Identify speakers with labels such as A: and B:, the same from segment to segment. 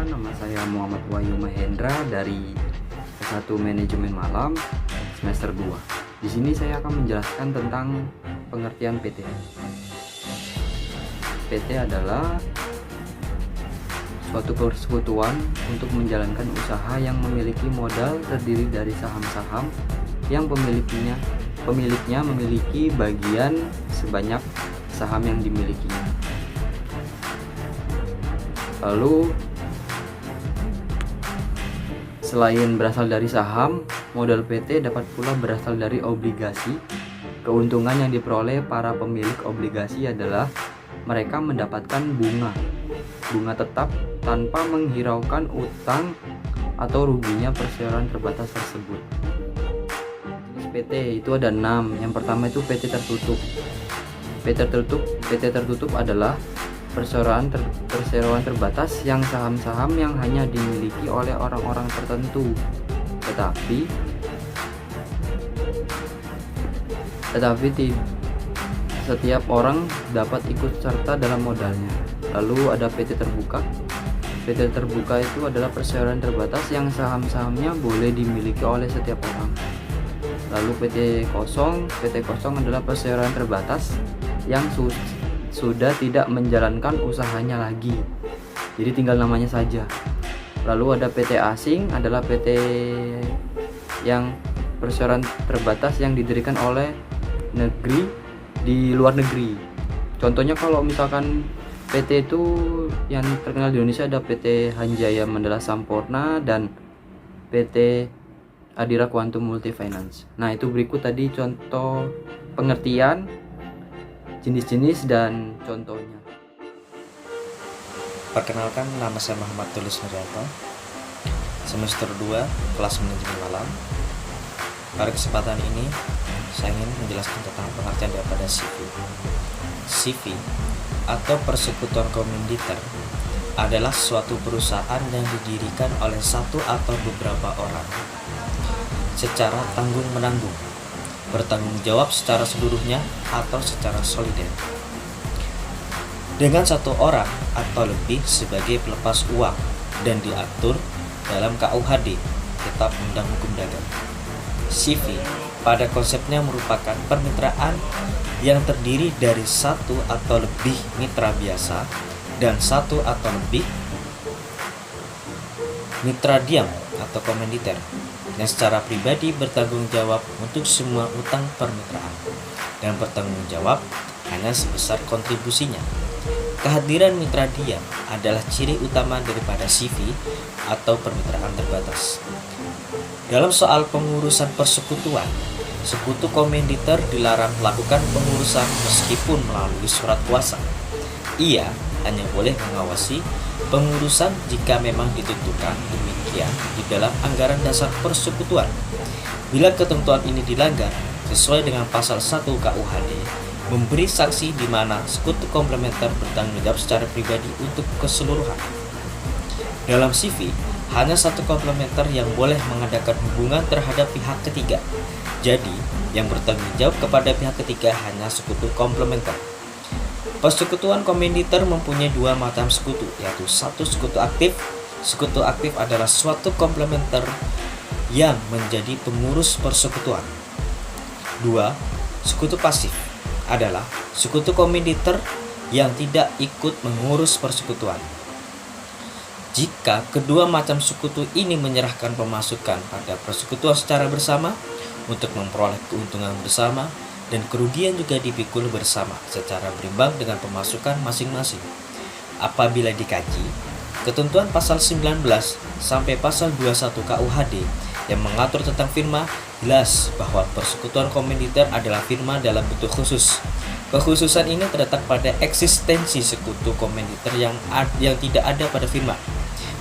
A: perkenalkan, nama saya Muhammad Wahyu Mahendra dari S1 Manajemen Malam semester 2. Di sini saya akan menjelaskan tentang pengertian PT. PT adalah suatu persekutuan untuk menjalankan usaha yang memiliki modal terdiri dari saham-saham yang pemiliknya memiliki bagian sebanyak saham yang dimilikinya. Lalu selain berasal dari saham, modal PT dapat pula berasal dari obligasi. Keuntungan yang diperoleh para pemilik obligasi adalah mereka mendapatkan bunga tetap tanpa menghiraukan utang atau ruginya perseroan terbatas tersebut. Jenis PT itu ada 6. Yang pertama itu PT tertutup. PT tertutup adalah perseroan terbatas yang saham-saham yang hanya dimiliki oleh orang-orang tertentu, tetapi setiap orang dapat ikut serta dalam modalnya. Lalu ada PT terbuka. PT terbuka itu adalah perseroan terbatas yang saham-sahamnya boleh dimiliki oleh setiap orang. Lalu PT kosong adalah perseroan terbatas yang sudah tidak menjalankan usahanya lagi, jadi tinggal namanya saja. Lalu ada PT asing, adalah PT yang perseroan terbatas yang didirikan oleh negeri di luar negeri. Contohnya kalau misalkan PT itu yang terkenal di Indonesia ada PT Hanjaya Mandala Sampurna dan PT Adira Quantum Multifinance. Nah, itu berikut tadi contoh pengertian, jenis-jenis dan contohnya.
B: Perkenalkan, nama saya Muhammad Tulus Nuryanto, semester 2 kelas manajemen malam. Pada kesempatan ini saya ingin menjelaskan tentang pengertian daripada CV. CV atau persekutuan komanditer adalah suatu perusahaan yang didirikan oleh satu atau beberapa orang secara tanggung-menanggung, bertanggung jawab secara seluruhnya atau secara solider, dengan satu orang atau lebih sebagai pelepas uang dan diatur dalam KUHD, Kitab Undang Hukum Dagang. CV pada konsepnya merupakan permitraan yang terdiri dari satu atau lebih mitra biasa dan satu atau lebih mitra diam atau komanditer yang secara pribadi bertanggung jawab untuk semua utang permitraan dan bertanggung jawab hanya sebesar kontribusinya. Kehadiran mitra diam adalah ciri utama daripada CV atau permitraan terbatas. Dalam soal pengurusan persekutuan, sekutu komanditer dilarang melakukan pengurusan meskipun melalui surat kuasa. Ia hanya boleh mengawasi pengurusan jika memang ditentukan demikian di dalam anggaran dasar persekutuan. Bila ketentuan ini dilanggar, sesuai dengan pasal 1 KUHD, memberi sanksi di mana sekutu komplementer bertanggung jawab secara pribadi untuk keseluruhan. Dalam CV, hanya satu komplementer yang boleh mengadakan hubungan terhadap pihak ketiga. Jadi, yang bertanggung jawab kepada pihak ketiga hanya sekutu komplementer. Persekutuan komanditer mempunyai dua macam sekutu, yaitu satu sekutu aktif. Sekutu aktif adalah suatu komplementer yang menjadi pengurus persekutuan. Dua, sekutu pasif adalah sekutu komanditer yang tidak ikut mengurus persekutuan. Jika kedua macam sekutu ini menyerahkan pemasukan pada persekutuan secara bersama untuk memperoleh keuntungan bersama, dan kerugian juga dipikul bersama secara berimbang dengan pemasukan masing-masing. Apabila dikaji, ketentuan pasal 19 sampai pasal 21 KUHD yang mengatur tentang firma jelas bahwa persekutuan komanditer adalah firma dalam bentuk khusus. Kekhususan ini terletak pada eksistensi sekutu komanditer yang tidak ada pada firma.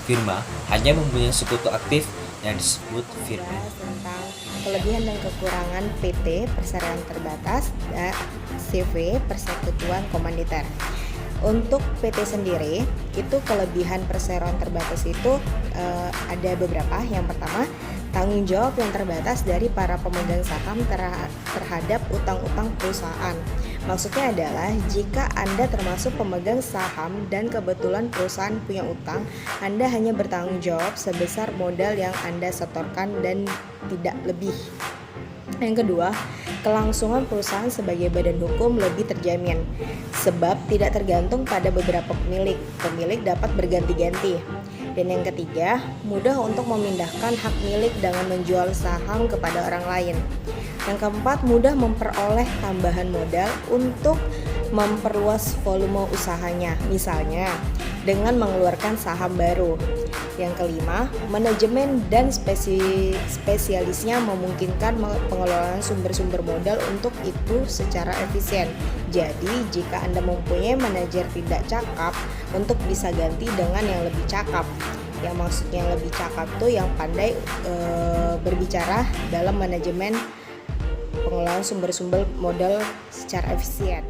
B: Firma hanya mempunyai sekutu aktif yang disebut firma.
C: Tentang kelebihan dan kekurangan PT perseroan terbatas dan CV persekutuan komanditer. Untuk PT sendiri itu kelebihan perseroan terbatas itu ada beberapa. Yang pertama, tanggung jawab yang terbatas dari para pemegang saham terhadap utang-utang perusahaan. Maksudnya adalah jika Anda termasuk pemegang saham dan kebetulan perusahaan punya utang, Anda hanya bertanggung jawab sebesar modal yang Anda setorkan dan tidak lebih. Yang kedua, kelangsungan perusahaan sebagai badan hukum lebih terjamin, sebab tidak tergantung pada beberapa pemilik. Pemilik dapat berganti-ganti. Dan yang ketiga, mudah untuk memindahkan hak milik dengan menjual saham kepada orang lain. Yang keempat, mudah memperoleh tambahan modal untuk memperluas volume usahanya, misalnya dengan mengeluarkan saham baru. Yang kelima, manajemen dan spesialisnya memungkinkan pengelolaan sumber-sumber modal untuk itu secara efisien. Jadi, jika Anda mempunyai manajer tidak cakap, untuk bisa ganti dengan yang lebih cakap. Yang maksudnya lebih cakap tuh yang pandai berbicara dalam manajemen pengelolaan sumber-sumber modal secara efisien.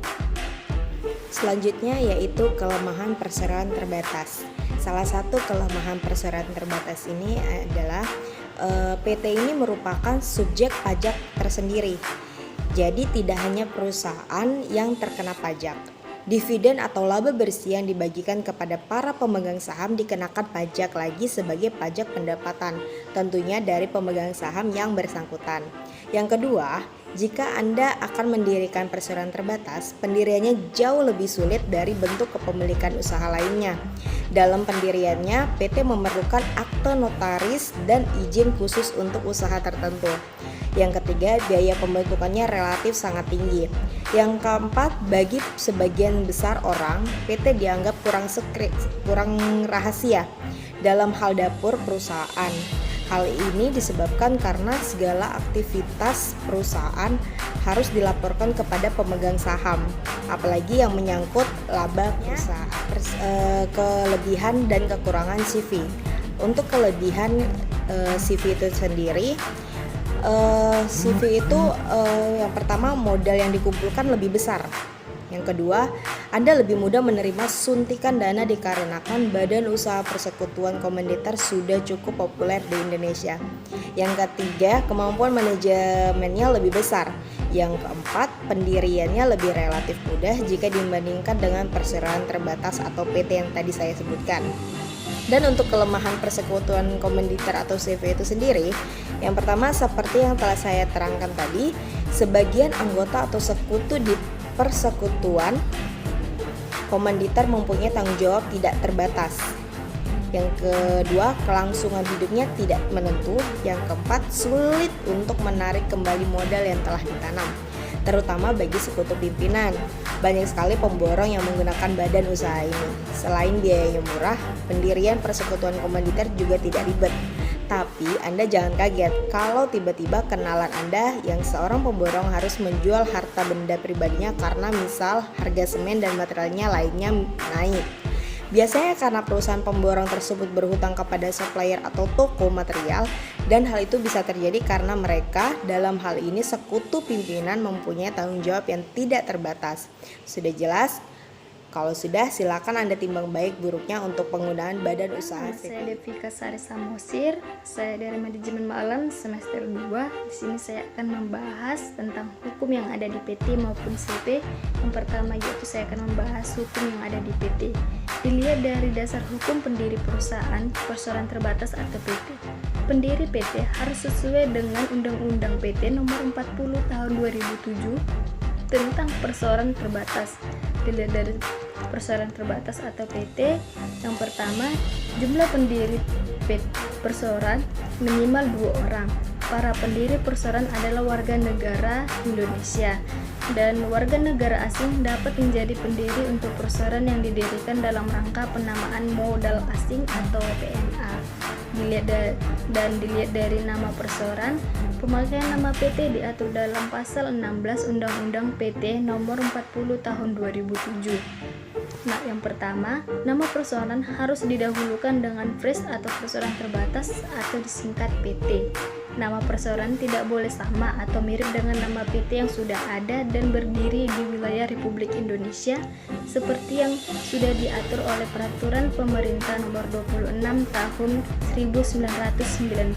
C: Selanjutnya yaitu kelemahan perseroan terbatas. Salah satu kelemahan perseroan terbatas ini adalah PT ini merupakan subjek pajak tersendiri. Jadi tidak hanya perusahaan yang terkena pajak. Dividen atau laba bersih yang dibagikan kepada para pemegang saham dikenakan pajak lagi sebagai pajak pendapatan, tentunya dari pemegang saham yang bersangkutan. Yang kedua, jika Anda akan mendirikan perseroan terbatas, pendiriannya jauh lebih sulit dari bentuk kepemilikan usaha lainnya. Dalam pendiriannya, PT memerlukan akte notaris dan izin khusus untuk usaha tertentu. Yang ketiga, biaya pembentukannya relatif sangat tinggi. Yang keempat, bagi sebagian besar orang, PT dianggap kurang rahasia dalam hal dapur perusahaan. Hal ini disebabkan karena segala aktivitas perusahaan harus dilaporkan kepada pemegang saham, apalagi yang menyangkut laba perusahaan. Kelebihan dan kekurangan CV. Untuk kelebihan CV itu sendiri, CV itu yang pertama modal yang dikumpulkan lebih besar. Yang kedua, Anda lebih mudah menerima suntikan dana dikarenakan badan usaha persekutuan komanditer sudah cukup populer di Indonesia. Yang ketiga, kemampuan manajemennya lebih besar. Yang keempat, pendiriannya lebih relatif mudah jika dibandingkan dengan perseroan terbatas atau PT yang tadi saya sebutkan. Dan untuk kelemahan persekutuan komanditer atau CV itu sendiri, yang pertama seperti yang telah saya terangkan tadi, sebagian anggota atau sekutu di persekutuan komanditer mempunyai tanggung jawab tidak terbatas. Yang kedua, kelangsungan hidupnya tidak menentu. Yang keempat, sulit untuk menarik kembali modal yang telah ditanam, terutama bagi sekutu pimpinan. Banyak sekali pemborong yang menggunakan badan usaha ini. Selain biayanya murah, pendirian persekutuan komanditer juga tidak ribet. Tapi Anda jangan kaget kalau tiba-tiba kenalan Anda yang seorang pemborong harus menjual harta benda pribadinya karena misal harga semen dan materialnya lainnya naik. Biasanya karena perusahaan pemborong tersebut berhutang kepada supplier atau toko material, dan hal itu bisa terjadi karena mereka, dalam hal ini sekutu pimpinan, mempunyai tanggung jawab yang tidak terbatas. Sudah jelas? Kalau sudah, silakan Anda timbang baik buruknya untuk penggunaan badan usaha.
D: Saya Devika Sari Samosir, saya dari manajemen Malang semester 2. Di sini saya akan membahas tentang hukum yang ada di PT maupun CV. Yang pertama yaitu saya akan membahas hukum yang ada di PT. Dilihat dari dasar hukum pendiri perusahaan perseroan terbatas atau PT. Pendiri PT harus sesuai dengan Undang-Undang PT Nomor 40 Tahun 2007 tentang perseroan terbatas. Dilihat dari perseroan terbatas atau PT, yang pertama, jumlah pendiri perseroan minimal 2 orang. Para pendiri perseroan adalah warga negara Indonesia, dan warga negara asing dapat menjadi pendiri untuk perseroan yang didirikan dalam rangka penamaan modal asing atau PMA. Dilihat dari nama perseroan, pemakaian nama PT diatur dalam pasal 16 Undang-Undang PT Nomor 40 Tahun 2007. Nah, yang pertama, nama perseroan harus didahulukan dengan phrase atau perseroan terbatas atau disingkat PT. Nama perseroan tidak boleh sama atau mirip dengan nama PT yang sudah ada dan berdiri di wilayah Republik Indonesia seperti yang sudah diatur oleh Peraturan Pemerintah Nomor 26 Tahun 1998.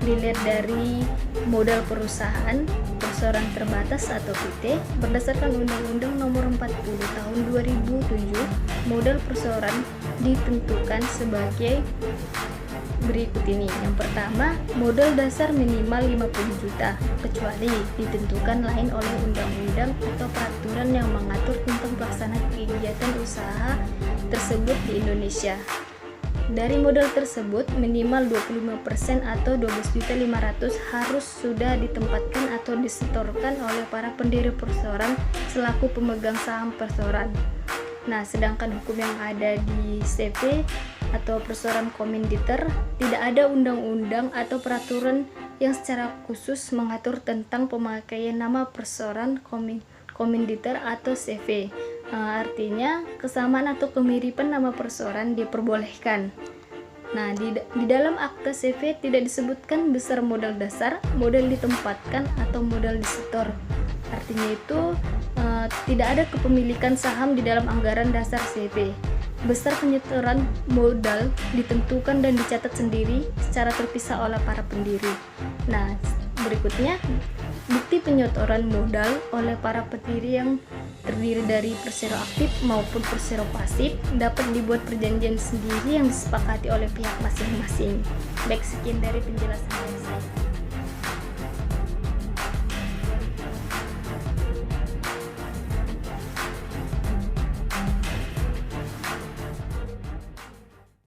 D: Dilihat dari modal perusahaan, perseroan terbatas atau PT, berdasarkan Undang-Undang Nomor 40 Tahun 2007, modal perseroan ditentukan sebagai berikut ini. Yang pertama, modal dasar minimal 50 juta, kecuali ditentukan lain oleh undang-undang atau peraturan yang mengatur tentang pelaksanaan kegiatan usaha tersebut di Indonesia. Dari modal tersebut, minimal 25% atau 12.500.000 harus sudah ditempatkan atau disetorkan oleh para pendiri perseroan selaku pemegang saham perseroan. Nah, sedangkan hukum yang ada di CV atau perseroan kominditer, tidak ada undang-undang atau peraturan yang secara khusus mengatur tentang pemakaian nama perseroan kominditer atau CV. Artinya, kesamaan atau kemiripan nama perseroan diperbolehkan. Nah, di dalam akte CV tidak disebutkan besar modal dasar, modal ditempatkan, atau modal disetor. Artinya itu tidak ada kepemilikan saham di dalam anggaran dasar CV. Besar penyetoran modal ditentukan dan dicatat sendiri secara terpisah oleh para pendiri. Nah, berikutnya bukti penyetoran modal oleh para pendiri yang terdiri dari persero aktif maupun persero pasif dapat dibuat perjanjian sendiri yang disepakati oleh pihak masing-masing. Baik, sekian dari penjelasan dari saya.